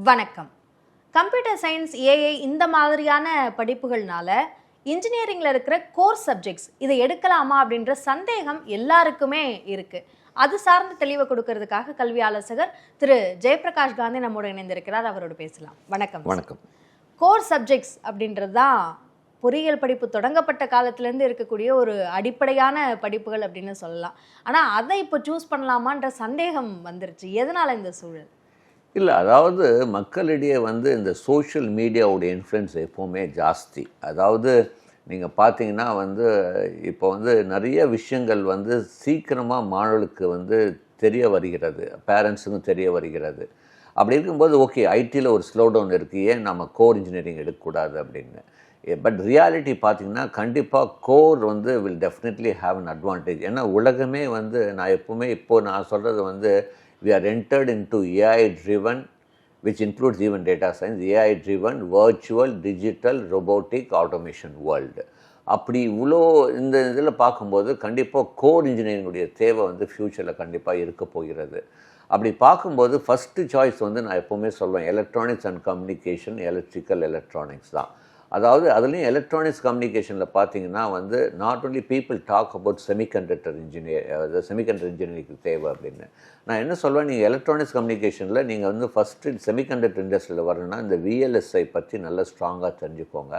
வணக்கம். Computer science, AI இந்த மாதிரியான படிப்புகள்னால இன்ஜினியரிங்கில் இருக்கிற கோர் சப்ஜெக்ட்ஸ் இதை எடுக்கலாமா அப்படின்ற சந்தேகம் எல்லாருக்குமே இருக்கு. அது சார்ந்த தெளிவை கொடுக்கறதுக்காக கல்வி ஆலோசகர் திரு ஜெயபிரகாஷ் காந்தி நம்மோடு இணைந்திருக்கிறார். அவரோடு பேசலாம். வணக்கம். வணக்கம். கோர் சப்ஜெக்ட்ஸ் அப்படின்றது தான் பொறியியல் படிப்பு தொடங்கப்பட்ட காலத்திலேருந்து இருக்கக்கூடிய ஒரு அடிப்படையான படிப்புகள் அப்படின்னு சொல்லலாம். ஆனால் அதை இப்போ சூஸ் பண்ணலாமான்ற சந்தேகம் வந்துருச்சு. எதனால் இந்த சூழல்? இல்லை, அதாவது மக்களிடையே இந்த சோஷியல் மீடியாவுடைய இன்ஃப்ளூயன்ஸ் எப்போவுமே ஜாஸ்தி. அதாவது நீங்கள் பார்த்தீங்கன்னா இப்போ நிறைய விஷயங்கள் சீக்கிரமாக மாணவர்களுக்கு தெரிய வருகிறது, பேரண்ட்ஸுக்கும் தெரிய வருகிறது. அப்படி இருக்கும்போது ஓகே, ஐடியில் ஒரு ஸ்லோ டவுன் இருக்குது, ஏன் நம்ம கோர் இன்ஜினியரிங் எடுக்கக்கூடாது அப்படின்னு. பட் ரியாலிட்டி பார்த்திங்கன்னா கண்டிப்பாக core will definitely have an advantage. ஏன்னா உலகமே நான் எப்போவுமே இப்போது நான் சொல்கிறது we are entered into AI-driven, which includes even data science, AI-driven, virtual, digital, robotic, automation world. அப்படி இவ்வளோ இந்த இதில் பார்க்கும்போது கண்டிப்பாக கோர் இன்ஜினியரிங்குடைய தேவை ஃப்யூச்சரில் கண்டிப்பாக இருக்க போகிறது. அப்படி பார்க்கும்போது ஃபஸ்ட்டு சாய்ஸ் நான் எப்போவுமே சொல்லுவேன், electronics and communication, electrical electronics தான். அதாவது அதுலேயும் எலக்ட்ரானிக்ஸ் கம்யூனிகேஷனில் பார்த்தீங்கன்னா not only people talk about semiconductor இன்ஜினியரிங்க்கு தேவை அப்படின்னு. நான் என்ன சொல்வேன், நீங்கள் எலக்ட்ரானிக்ஸ் கம்யூனிகேஷனில் நீங்கள் ஃபஸ்ட்டு செமிகண்டக்டர் இண்டஸ்ட்ரியில் வரணும்னா இந்த விஎல்எஸ்ஐ பற்றி நல்லா ஸ்ட்ராங்காக தெரிஞ்சுக்கோங்க.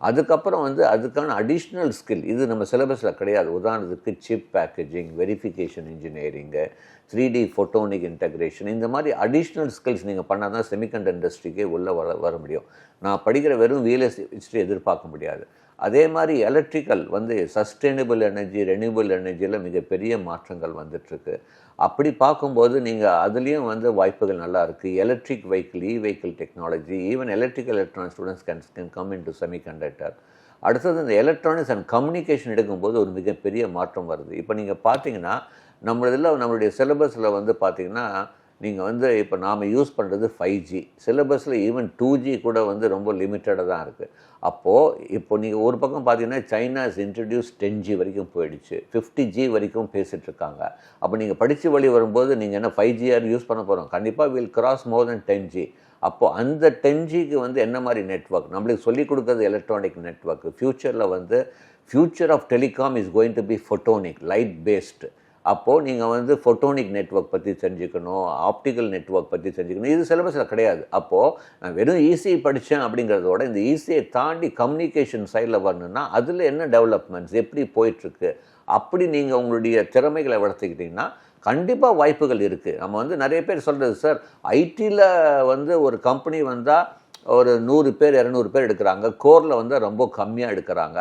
அதுக்கப்புறம் அதுக்கான அடிஷ்னல் ஸ்கில் இது நம்ம சிலபஸில் கிடையாது. உதாரணத்துக்கு chip packaging, verification engineering, 3D photonic integration, இந்த மாதிரி அடிஷ்னல் ஸ்கில்ஸ் நீங்கள் பண்ணால் தான் செமிகண்டக்டர் இண்டஸ்ட்ரிக்கே உள்ளே வர முடியும். நான் படிக்கிற வெறும் விஎல்எஸ் ஹிஸ்ட்ரி எதிர்பார்க்க முடியாது. அதே மாதிரி எலக்ட்ரிக்கல் சஸ்டெயினபிள் எனர்ஜி, ரெனியூபிள் எனர்ஜியில் மிகப்பெரிய மாற்றங்கள் வந்துட்டுருக்கு. அப்படி பார்க்கும்போது நீங்கள் அதுலேயும் வாய்ப்புகள் நல்லா இருக்குது. Electric vehicle, vehicle technology, even electrical electronic students can come in to semiconductor. அடுத்தது இந்த எலக்ட்ரானிக்ஸ் அண்ட் கம்யூனிகேஷன் எடுக்கும்போது ஒரு மிகப்பெரிய மாற்றம் வருது. இப்போ நீங்கள் பார்த்தீங்கன்னா நம்மளுடைய சிலபஸில் பார்த்தீங்கன்னா நீங்கள் இப்போ நாம் யூஸ் பண்ணுறது 5G, சிலபஸில் ஈவன் 2G கூட ரொம்ப லிமிட்டடாக தான் இருக்குது. இப்போ நீங்கள் ஒரு பக்கம் பார்த்தீங்கன்னா சைனா இஸ் இன்ட்ரடியூஸ் 10G வரைக்கும் போயிடுச்சு, 50G வரைக்கும் பேசிகிட்ருக்காங்க. அப்போ நீங்கள் படித்து வழி வரும்போது நீங்கள் என்ன 5G யூஸ் பண்ண போகிறோம், கண்டிப்பாக will cross more then 10G. அப்போது அந்த 10Gக்கு என்ன மாதிரி நெட்வொர்க் நம்மளுக்கு சொல்லிக் கொடுக்குறது எலக்ட்ரானிக் நெட்வொர்க். ஃப்யூச்சரில் future of telecom is going to be photonic, light based. அப்போது நீங்கள் ஃபோட்டோனிக் நெட்வொர்க் பற்றி தெரிஞ்சுக்கணும், ஆப்டிக்கல் நெட்வொர்க் பற்றி தெரிஞ்சுக்கணும். இது சிலபஸில் கிடையாது. அப்போது நான் வெறும் ஈஸி படித்தேன் அப்படிங்கிறதோட இந்த ஈஸியை தாண்டி கம்யூனிகேஷன் சைடில் வரணுன்னா அதில் என்ன டெவலப்மெண்ட்ஸ் எப்படி போயிட்டுருக்கு, அப்படி நீங்கள் உங்களுடைய திறமைகளை வளர்த்துக்கிட்டிங்கன்னா கண்டிப்பாக வாய்ப்புகள் இருக்குது. நம்ம நிறைய பேர் சொல்கிறது, சார் ஐடியில் ஒரு கம்பெனி வந்தால் ஒரு 100 பேர் 200 பேர் எடுக்கிறாங்க, கோரில் ரொம்ப கம்மியாக எடுக்கிறாங்க,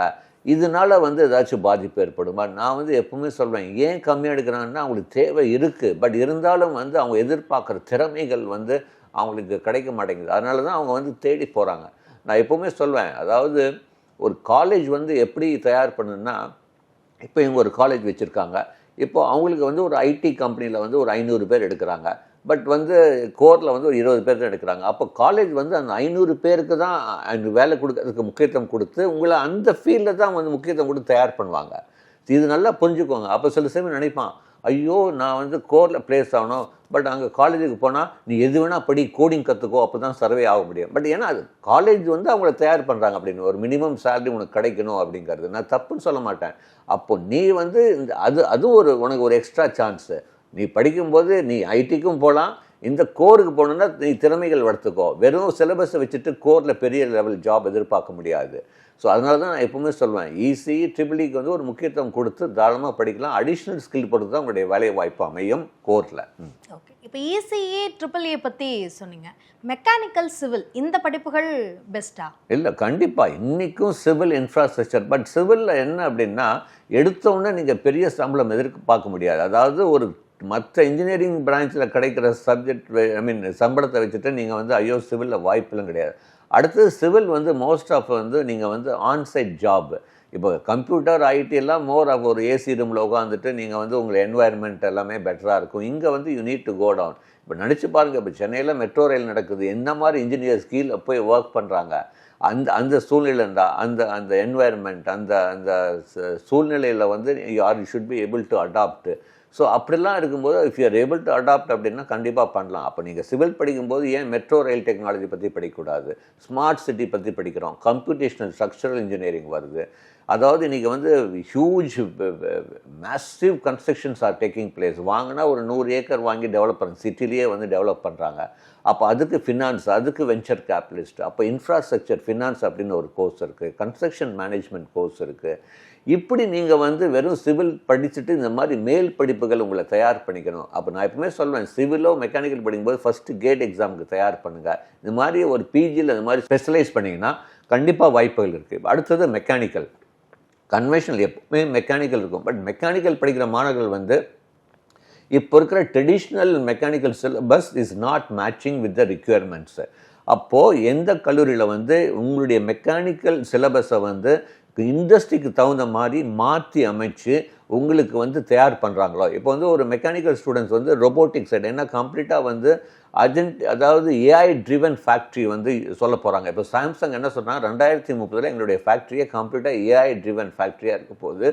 இதனால் ஏதாச்சும் பாதிப்பு ஏற்படுமா? நான் எப்பவுமே சொல்வேன், ஏன் கம்மியாக எடுக்கிறாங்கன்னா அவங்களுக்கு தேவை இருக்குது, பட் இருந்தாலும் அவங்க எதிர்பார்க்குற திறமைகள் அவங்களுக்கு கிடைக்க மாட்டேங்குது. அதனால தான் அவங்க தேடி போகிறாங்க. நான் எப்போவுமே சொல்வேன், அதாவது ஒரு காலேஜ் எப்படி தயார் பண்ணுன்னா, இப்போ இவங்க ஒரு காலேஜ் வச்சுருக்காங்க, இப்போ அவங்களுக்கு ஒரு ஐடி கம்பெனியில் ஒரு 500 பேர் எடுக்கிறாங்க, பட் கோரில் ஒரு 20 பேர் தான் எடுக்கிறாங்க. அப்போ காலேஜ் அந்த 500 பேருக்கு தான் அங்கே வேலை கொடுக்கறதுக்கு முக்கியத்துவம் கொடுத்து உங்களை அந்த ஃபீல்டில் தான் முக்கியத்துவம் கொடுத்து தயார் பண்ணுவாங்க. இது நல்லா புரிஞ்சுக்கோங்க. அப்போ சில சமயம் நினைப்பான், ஐயோ நான் கோரில் ப்ளேஸ் ஆகணும், பட் அங்கே காலேஜுக்கு போனால் நீ எது வேணால் படி, கோடிங் கற்றுக்கோ, அப்போ தான் சர்வே ஆக முடியும். பட் ஏன்னா அது காலேஜ் அவங்கள தயார் பண்ணுறாங்க அப்படின்னு, ஒரு மினிமம் சேலரி உனக்கு கிடைக்கணும் அப்படிங்கிறது நான் தப்புன்னு சொல்ல மாட்டேன். அப்போது நீ அது உனக்கு ஒரு எக்ஸ்ட்ரா சான்ஸு. நீ படிக்கும்போது நீ ஐடிக்கும் போகலாம், இந்த கோருக்கு போகணுன்னா நீ திறமைகள் வளர்த்துக்கோ. வெறும் சிலபஸை வச்சுட்டு கோரில் பெரிய லெவல் ஜாப் எதிர்பார்க்க முடியாது. ஸோ அதனால தான் நான் எப்பவுமே சொல்வேன், ஈஸி ட்ரிபிளிக்கு ஒரு முக்கியத்துவம் கொடுத்து தாராளமாக படிக்கலாம். அடிஷ்னல் ஸ்கில் பொறுத்து தான் உங்களுடைய வேலை வாய்ப்பு அமையும் கோரில். ஓகே, இப்போ இசிஇ ட்ரிபிள்இ பற்றி சொன்னீங்க, மெக்கானிக்கல் சிவில் இந்த படிப்புகள் பெஸ்ட்டா? இல்லை, கண்டிப்பாக இன்றைக்கும் சிவில் இன்ஃப்ராஸ்ட்ரக்சர். பட் சிவிலில் என்ன அப்படின்னா, எடுத்தோடனே நீங்கள் பெரிய சம்பளம் எதிர்பார்க்க முடியாது. அதாவது ஒரு மற்ற இன்ஜினியரிங் பிரான்ச்சில் கிடைக்கிற சம்பளத்தை வச்சுட்டு நீங்கள் ஐயோ சிவிலில் வாய்ப்புலாம் கிடையாது. அடுத்தது சிவில் மோஸ்ட் ஆஃப் நீங்கள் ஆன்சைட் ஜாப். இப்போ கம்ப்யூட்டர் ஐடி எல்லாம் மோர் ஆஃப் ஒரு ஏசி ரூமில் உட்காந்துட்டு நீங்கள் உங்கள் என்வாயர்மெண்ட் எல்லாமே பெட்டராக இருக்கும். இங்கே you need to go down. இப்போ நினச்சி பாருங்கள், இப்போ சென்னையில் மெட்ரோ ரயில் நடக்குது, என்ன மாதிரி இன்ஜினியர்ஸ் கீழே போய் ஒர்க் பண்ணுறாங்க. அந்த சூழ்நிலை இருந்தால் அந்த என்வாயர்மெண்ட் அந்த சூழ்நிலையில் you should be able to adapt. So அப்படிலாம் இருக்கும்போது if you are able to adapt அப்படின்னா கண்டிப்பாக பண்ணலாம். அப்போ நீங்கள் சிவில் படிக்கும்போது ஏன் மெட்ரோ ரயில் டெக்னாலஜி பற்றி படிக்கக்கூடாது? ஸ்மார்ட் சிட்டி பற்றி படிக்கிறோம், கம்ப்யூட்டேஷனல் ஸ்ட்ரக்சரல் இன்ஜினியரிங் வருது. அதாவது இன்றைக்கி வந்து huge massive constructions are taking place. வாங்கினா ஒரு 100 ஏக்கர் வாங்கி டெவலப் பண்ணுறாங்க, சிட்டிலேயே வந்து டெவலப் பண்ணுறாங்க. அப்போ அதுக்கு ஃபினான்ஸ், அதுக்கு வெஞ்சர் கேபிட்டலிஸ்ட், அப்போ இன்ஃப்ராஸ்ட்ரக்சர் ஃபினான்ஸ் அப்படின்னு ஒரு கோர்ஸ் இருக்குது, கன்ஸ்ட்ரக்ஷன் மேனேஜ்மெண்ட் கோர்ஸ் இருக்குது. இப்படி நீங்கள் வந்து வெறும் சிவில் படிச்சுட்டு இந்த மாதிரி மேல் படிப்புகள் உங்களை தயார் பண்ணிக்கணும். அப்போ நான் எப்பவுமே சொல்வேன், சிவிலோ மெக்கானிக்கல் படிக்கும்போது ஃபஸ்ட்டு கேட் எக்ஸாமுக்கு தயார் பண்ணுங்கள். இந்த மாதிரி ஒரு பிஜியில் இந்த மாதிரி ஸ்பெஷலைஸ் பண்ணிங்கன்னா கண்டிப்பாக வாய்ப்புகள் இருக்குது. அடுத்தது மெக்கானிக்கல். கன்வென்ஷனல் எப்பவுமே மெக்கானிக்கல் இருக்கும். பட் மெக்கானிக்கல் படிக்கிற மாணவர்கள் வந்து இப்போ இருக்கிற traditional mechanical syllabus is not matching with the requirements. அப்போது எந்த கல்லூரியில் வந்து உங்களுடைய மெக்கானிக்கல் சிலபஸை வந்து இண்டஸ்ட்ரிக்கு தகுந்த மாதிரி மாற்றி அமைச்சு உங்களுக்கு வந்து தயார் பண்ணுறாங்களோ, இப்போ வந்து ஒரு மெக்கானிக்கல் ஸ்டூடெண்ட்ஸ் வந்து ரொபோட்டிக் சைடு என்ன கம்ப்ளீட்டாக வந்து அதாவது ஏஐ ட்ரிவன் ஃபேக்ட்ரி வந்து சொல்ல போகிறாங்க. இப்போ சாம்சங் என்ன சொன்னால் 2030 எங்களுடைய ஃபேக்ட்ரியை கம்ப்ளீட்டாக ஏஐ ட்ரிவன் ஃபேக்ட்ரியாக இருக்க போது,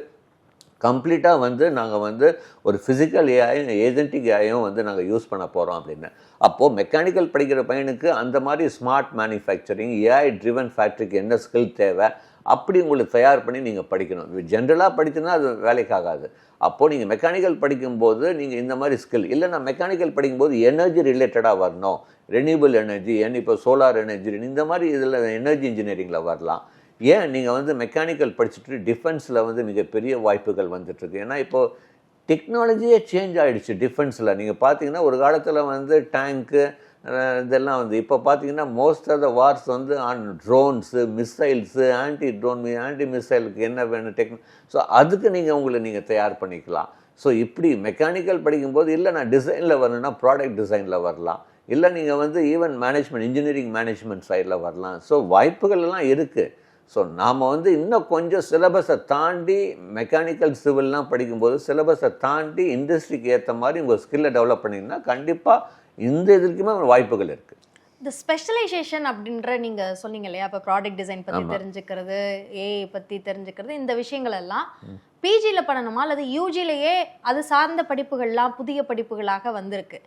கம்ப்ளீட்டாக வந்து நாங்கள் வந்து ஒரு ஃபிசிக்கல் ஏஐயும் ஏஜென்டிக் ஏஐயும் வந்து நாங்கள் யூஸ் பண்ண போகிறோம் அப்படின்னு. அப்போது மெக்கானிக்கல் படிக்கிற பையனுக்கு அந்த மாதிரி ஸ்மார்ட் மேனுஃபேக்சரிங் ஏஐ ட்ரிவன் ஃபேக்ட்ரிக்கு என்ன ஸ்கில் தேவை அப்படி உங்களுக்கு தயார் பண்ணி நீங்கள் படிக்கணும். ஜென்ரலாக படிச்சுன்னா அது வேலைக்காகாது. அப்போது நீங்கள் மெக்கானிக்கல் படிக்கும்போது நீங்கள் இந்த மாதிரி ஸ்கில் இல்லை. நான் மெக்கானிக்கல் படிக்கும்போது எனர்ஜி ரிலேட்டடாக வரணும், ரெனியூபிள் எனர்ஜி, இப்போ சோலார் எனர்ஜி, இந்த மாதிரி இதில் எனர்ஜி இன்ஜினியரிங்கில் வரலாம். ஏன் நீங்கள் வந்து மெக்கானிக்கல் படிச்சுட்டு டிஃபென்ஸில் வந்து மிகப்பெரிய வாய்ப்புகள் வந்துட்டுருக்கு. ஏன்னா இப்போது டெக்னாலஜியே சேஞ்ச் ஆகிடுச்சு டிஃபென்ஸில். நீங்கள் பார்த்தீங்கன்னா ஒரு காலத்தில் வந்து டேங்க்கு இதெல்லாம் வந்து இப்போ பார்த்தீங்கன்னா மோஸ்ட் ஆஃப் த வார்ஸ் வந்து ஆன் ட்ரோன்ஸு, மிசைல்ஸு, ஆன்டி மிசைலுக்கு என்ன வேணும் ஸோ அதுக்கு நீங்கள் தயார் பண்ணிக்கலாம். ஸோ இப்படி மெக்கானிக்கல் படிக்கும்போது இல்லை நான் டிசைனில் வரணும்னா ப்ராடக்ட் டிசைனில் வரலாம், இல்லை நீங்கள் வந்து ஈவன் மேனேஜ்மெண்ட் இன்ஜினியரிங் மேனேஜ்மெண்ட் சைடில் வரலாம். ஸோ வாய்ப்புகள் எல்லாம் இருக்குது. ஸோ நாம் வந்து இன்னும் கொஞ்சம் சிலபஸை தாண்டி மெக்கானிக்கல் சிவில்லாம் படிக்கும்போது சிலபஸை தாண்டி இண்டஸ்ட்ரிக்கு ஏற்ற மாதிரி உங்கள் ஸ்கில்லை டெவலப் பண்ணிங்கன்னா கண்டிப்பாக இந்த இதுக்குமே வாய்ப்புகள் இருக்குது. இந்த ஸ்பெஷலைசேஷன் அப்படின்ற நீங்கள் சொன்னீங்க இல்லையா, இப்போ ப்ராடக்ட் டிசைன் பற்றி தெரிஞ்சுக்கிறது, ஏஐ பற்றி தெரிஞ்சுக்கிறது, இந்த விஷயங்கள் எல்லாம் பிஜியில் பண்ணணுமா அல்லது யூஜிலேயே அது சார்ந்த படிப்புகள்லாம் புதிய படிப்புகளாக வந்திருக்கு,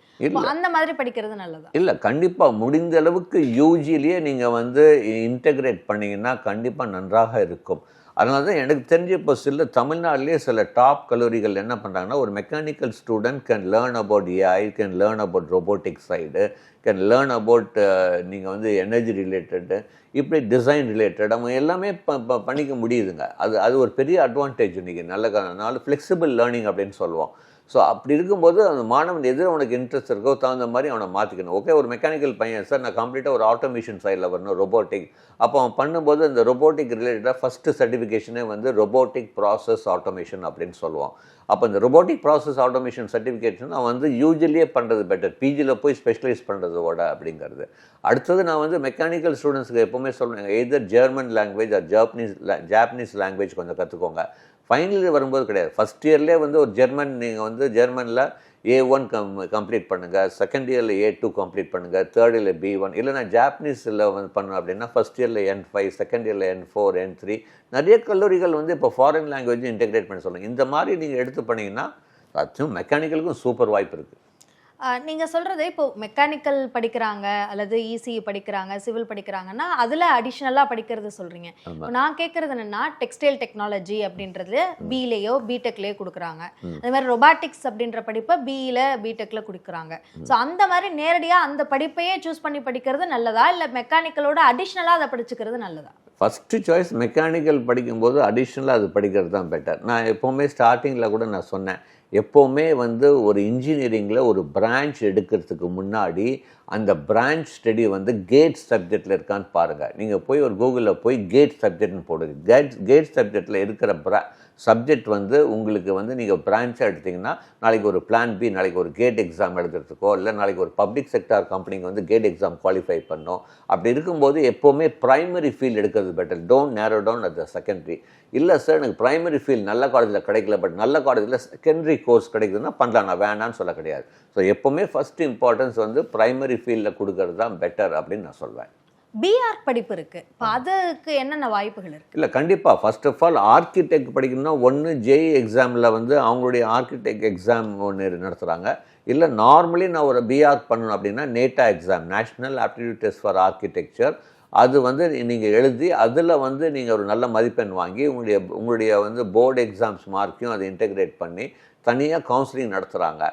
அந்த மாதிரி படிக்கிறது நல்லதா? இல்லை, கண்டிப்பாக முடிந்த அளவுக்கு யூஜிலேயே நீங்கள் வந்து இன்டெகிரேட் பண்ணிங்கன்னா கண்டிப்பாக நன்றாக இருக்கும். அதனால தான் எனக்கு தெரிஞ்ச இப்போ தமிழ்நாட்டிலே சில டாப் கல்லூரிகள் என்ன பண்ணுறாங்கன்னா, ஒரு mechanical student can learn about AI, can learn about robotic side, can learn about நீங்கள் வந்து எனர்ஜி ரிலேட்டடு, இப்படி டிசைன் ரிலேட்டட் அவங்க எல்லாமே பண்ணிக்க முடியுதுங்க. அது ஒரு பெரிய அட்வான்டேஜ் இன்றைக்கி. நல்ல ஃப்ளெக்சிபிள் லேர்னிங் அப்படின்னு சொல்லுவோம். ஸோ அப்படி இருக்கும்போது அந்த மாணவன் எது அவனுக்கு இன்ட்ரெஸ்ட் இருக்கோ தகுந்த மாதிரி அவனை மாற்றிக்கணும். ஓகே, ஒரு மெக்கானிக்கல் பையன் சார் நான் கம்ப்ளீட்டாக ஒரு ஆட்டோமேஷன் சைடில் வரணும், ரொபோட்டிக். அப்போ அவன் பண்ணும்போது அந்த ரொபோட்டிக் ரிலேட்டடாக ஃபஸ்ட்டு சர்டிஃபிகேஷனே வந்து ரொபோட்டிக் ப்ராசஸ் ஆட்டோமேஷன் அப்படின்னு சொல்லுவோம். அப்போ இந்த ரொபோட்டிக் ப்ராசஸ் ஆட்டோமேஷன் சர்டிஃபிகேஷன் அவன் வந்து யூஜுவலியே பண்ணுறது பெட்டர், பிஜியில் போய் ஸ்பெஷலைஸ் பண்ணுறதோட அப்படிங்கிறது. அடுத்தது நான் வந்து மெக்கானிக்கல் ஸ்டூடெண்ட்ஸுக்கு எப்போவுமே சொல்லுவேன், either German language or Japanese language கொஞ்சம் கற்றுக்கோங்க. ஃபைனல் இயர் வரும்போது கிடையாது, ஃபஸ்ட் இயர்லேயே வந்து ஒரு நீங்கள் வந்து ஜெர்மனில் A1 கம்ப்ளீட் பண்ணுங்கள், செகண்ட் இயரில் A2 கம்ப்ளீட் பண்ணுங்கள், தேர்ட் இயரில் B1, இல்லைனா ஜாப்பனீஸில் வந்து பண்ணணும் அப்படின்னா ஃபஸ்ட் இயரில் N5, செகண்ட் இயரில் N4, N3. நிறைய கல்லூரிகள் வந்து இப்போ ஃபாரின் லாங்குவேஜ் இன்டெகிரேட் பண்ண சொல்லுங்கள். இந்த மாதிரி நீங்கள் எடுத்து பண்ணிங்கன்னா அதுவும் மெக்கானிக்கலுக்கும் சூப்பர் வாய்ப்பு இருக்குது. நீங்கள் சொல்கிறது இப்போ மெக்கானிக்கல் படிக்கிறாங்க அல்லது இசிஇ படிக்கிறாங்க, சிவில் படிக்கிறாங்கன்னா அதில் அடிஷ்னலாக படிக்கிறது சொல்கிறீங்க. நான் கேட்குறது என்னென்னா, டெக்ஸ்டைல் டெக்னாலஜி அப்படின்றது பிலேயோ பிடெக்லேயோ கொடுக்குறாங்க, அதே மாதிரி ரொபாட்டிக்ஸ் அப்படின்ற படிப்பை பிஇல பிடெக்கில் கொடுக்குறாங்க. ஸோ அந்த மாதிரி நேரடியாக அந்த படிப்பையே சூஸ் பண்ணி படிக்கிறது நல்லதா, இல்லை மெக்கானிக்கலோட அடிஷ்னலாக அதை படிச்சுக்கிறது நல்லதா? ஃபஸ்ட்டு சாய்ஸ் மெக்கானிக்கல் படிக்கும்போது அடிஷ்னலாக அது படிக்கிறது தான் பெட்டர். நான் எப்போவுமே ஸ்டார்டிங்கில் கூட நான் சொன்னேன், எப்போவுமே வந்து ஒரு இன்ஜினியரிங்கில் ஒரு பிரான்ச் எடுக்கிறதுக்கு முன்னாடி அந்த பிரான்ச் ஸ்டடி வந்து கேட் சப்ஜெக்டில் இருக்கான்னு பாருங்கள். நீங்கள் போய் ஒரு கூகுளில் போய் கேட் சப்ஜெக்ட்னு போடுங்க. கேட் சப்ஜெக்டில் இருக்கிற சப்ஜெக்ட் வந்து உங்களுக்கு வந்து நீங்கள் பிரான்ச்சாக எடுத்திங்கன்னா நாளைக்கு ஒரு பிளான் பி, நாளைக்கு ஒரு கேட் எக்ஸாம் எழுதுறதுக்கோ, இல்லை நாளைக்கு ஒரு பப்ளிக் செக்டார் கம்பெனிக்கு வந்து கேட் எக்ஸாம் குவாலிஃபை பண்ணோம். அப்படி இருக்கும்போது எப்போவுமே ப்ரைமரி ஃபீல்டு எடுக்கிறது better. Don't narrow down at the secondary. இல்லை சார் எனக்கு ப்ரைமரி ஃபீல்டு நல்ல காலேஜில் கிடைக்கல, பட் நல்ல காலேஜில் செகண்டரி கோர்ஸ் கிடைக்குதுன்னா பண்ணலாம், நான் வேணான்னு சொல்ல கிடையாது. ஸோ எப்போவுமே ஃபஸ்ட் இம்பார்ட்டன்ஸ் வந்து ப்ரைமரி ஃபீல்டில் கொடுக்கறது தான் பெட்டர் அப்படின்னு நான் சொல்வேன். பிஆர்க் படிப்பு இருக்கு. இப்போ அதுக்கு என்னென்ன வாய்ப்புகள் இருக்கு? இல்லை, கண்டிப்பாக. ஃபர்ஸ்ட் ஆஃப் ஆல் ஆர்கிடெக்ட் படிக்கணும்னா ஒன்று ஜேஇ எக்ஸாமில் வந்து அவங்களுடைய ஆர்கிடெக்ட் எக்ஸாம் ஒன்று நடத்துகிறாங்க. இல்லை நார்மலி நான் ஒரு பிஆர்க் பண்ணணும் அப்படின்னா NATA exam, national aptitude test for architecture, அது வந்து நீங்கள் எழுதி அதில் வந்து நீங்கள் ஒரு நல்ல மதிப்பெண் வாங்கி உங்களுடைய வந்து போர்டு எக்ஸாம்ஸ் மார்க்கையும் அதை இன்டெகிரேட் பண்ணி தனியாக கவுன்சிலிங் நடத்துகிறாங்க.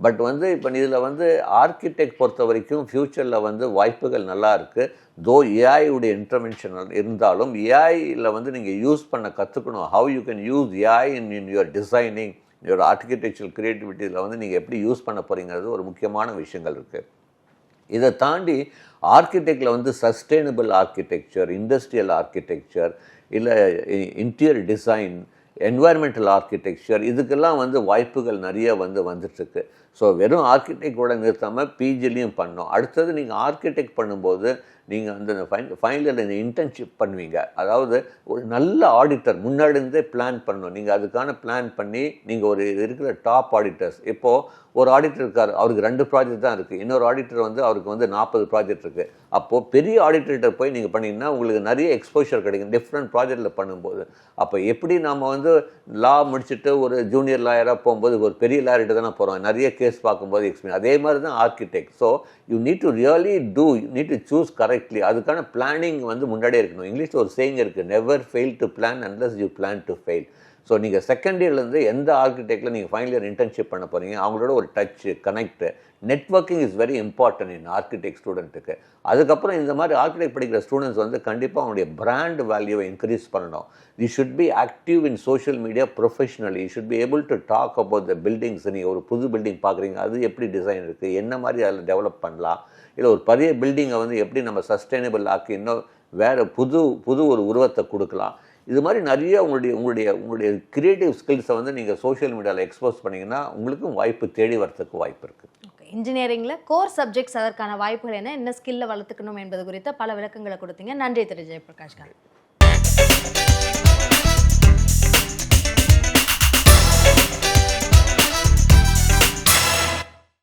பட் வந்து இப்போ இதில் வந்து ஆர்கிடெக்ட் பொறுத்த வரைக்கும் ஃப்யூச்சரில் வந்து வாய்ப்புகள் நல்லா இருக்குது. தோ ஏஐயுடைய இன்டர்வென்ஷன் இருந்தாலும் ஏஐயில் வந்து நீங்கள் யூஸ் பண்ண கற்றுக்கணும். How you can use AI in your designing, your architectural கிரியேட்டிவிட்டியில் வந்து நீங்கள் எப்படி யூஸ் பண்ண போகிறீங்கிறது ஒரு முக்கியமான விஷயங்கள் இருக்குது. இதை தாண்டி ஆர்கிடெக்டில் வந்து சஸ்டெயினபிள் ஆர்கிடெக்சர், இண்டஸ்ட்ரியல் ஆர்கிடெக்சர், இல்லை இன்டீரியர் டிசைன், என்வாயர்மெண்டல் ஆர்கிடெக்சர், இதுக்கெல்லாம் வந்து வாய்ப்புகள் நிறைய வந்துட்டுருக்கு. ஸோ வெறும் ஆர்கிடெக்டோட நிறுத்தாமல் பிஜிலையும் பண்ணோம். அடுத்தது நீங்கள் ஆர்கிடெக்ட் பண்ணும்போது நீங்கள் வந்து ஃபைனலில் இந்த இன்டர்ன்ஷிப் பண்ணுவீங்க. அதாவது ஒரு நல்ல ஆடிட்டர் முன்னாடி இருந்தே பிளான் பண்ணணும். நீங்கள் அதுக்கான பிளான் பண்ணி நீங்கள் ஒரு இருக்கிற டாப் ஆடிட்டர்ஸ், இப்போது ஒரு ஆடிட்டர் இருக்கார், அவருக்கு 2 ப்ராஜெக்ட் தான் இருக்குது. இன்னொரு ஆடிட்டர் வந்து அவருக்கு வந்து 40 ப்ராஜெக்ட் இருக்குது. அப்போது பெரிய ஆடிட்டர்கிட்ட போய் நீங்கள் பண்ணிங்கன்னா உங்களுக்கு நிறைய எக்ஸ்போஷர் கிடைக்கும் டிஃப்ரெண்ட் ப்ராஜெக்டில் பண்ணும்போது. அப்போ எப்படி நம்ம வந்து லா முடிச்சுட்டு ஒரு ஜூனியர் லாயராக போகும்போது ஒரு பெரிய லாயர்கிட்ட தானே போகிறோம், நிறைய கேஸ் பார்க்கும்போது எக்ஸ்பீரியன்ஸ். அதே மாதிரி தான் architect. So you need to really do, you need to choose correctly. அதுக்கான பிளானிங் வந்து முன்னாடியே இருக்கணும். இங்கிலீஷில் ஒரு சேயிங் இருக்குது, never fail to plan unless you plan to fail. So நீங்கள் செகண்ட் இயர்லேருந்து எந்த ஆர்கிடெக்டில் நீங்கள் ஃபைனல் இயர் இன்டர்ன்ஷிப் பண்ண போகிறீங்க, அவங்களோட ஒரு touch, connect, networking is very important in architect ஸ்டூடெண்ட்டுக்கு. அதுக்கப்புறம் இந்த மாதிரி ஆர்கிடெக்ட் படிக்கிற ஸ்டூடெண்ட்ஸ் வந்து கண்டிப்பாக அவங்களுடைய பிராண்ட் வேல்யூவை இன்க்ரீஸ் பண்ணணும். You should be active in social media professionally. You should be able to talk about the buildings. நீங்கள் ஒரு புது பில்டிங் பார்க்குறீங்க, அது எப்படி டிசைன் இருக்குது, என்ன மாதிரி அதில் டெவலப் பண்ணலாம், இல்லை ஒரு பெரிய பில்டிங்கை வந்து எப்படி நம்ம சஸ்டைனபிள் ஆக்கி இன்னும் வேறு புது ஒரு உருவத்தை கொடுக்கலாம். இது மாதிரி நிறைய உங்களுடைய கிரியேட்டிவ் ஸ்கில்ஸை வந்து நீங்கள் சோஷியல் மீடியாவில் எக்ஸ்போஸ் பண்ணிங்கன்னா உங்களுக்கும் வாய்ப்பு தேடி வரத்துக்கு வாய்ப்பு இருக்குது. இன்ஜினியரிங்கில் கோர் சப்ஜெக்ட்ஸ் அதற்கான வாய்ப்புகள் என்ன ஸ்கில்லை வளர்த்துக்கணும் என்பது குறித்த பல விளக்கங்களை கொடுத்தீங்க. நன்றி திரு ஜெயபிரகாஷ் காந்த்.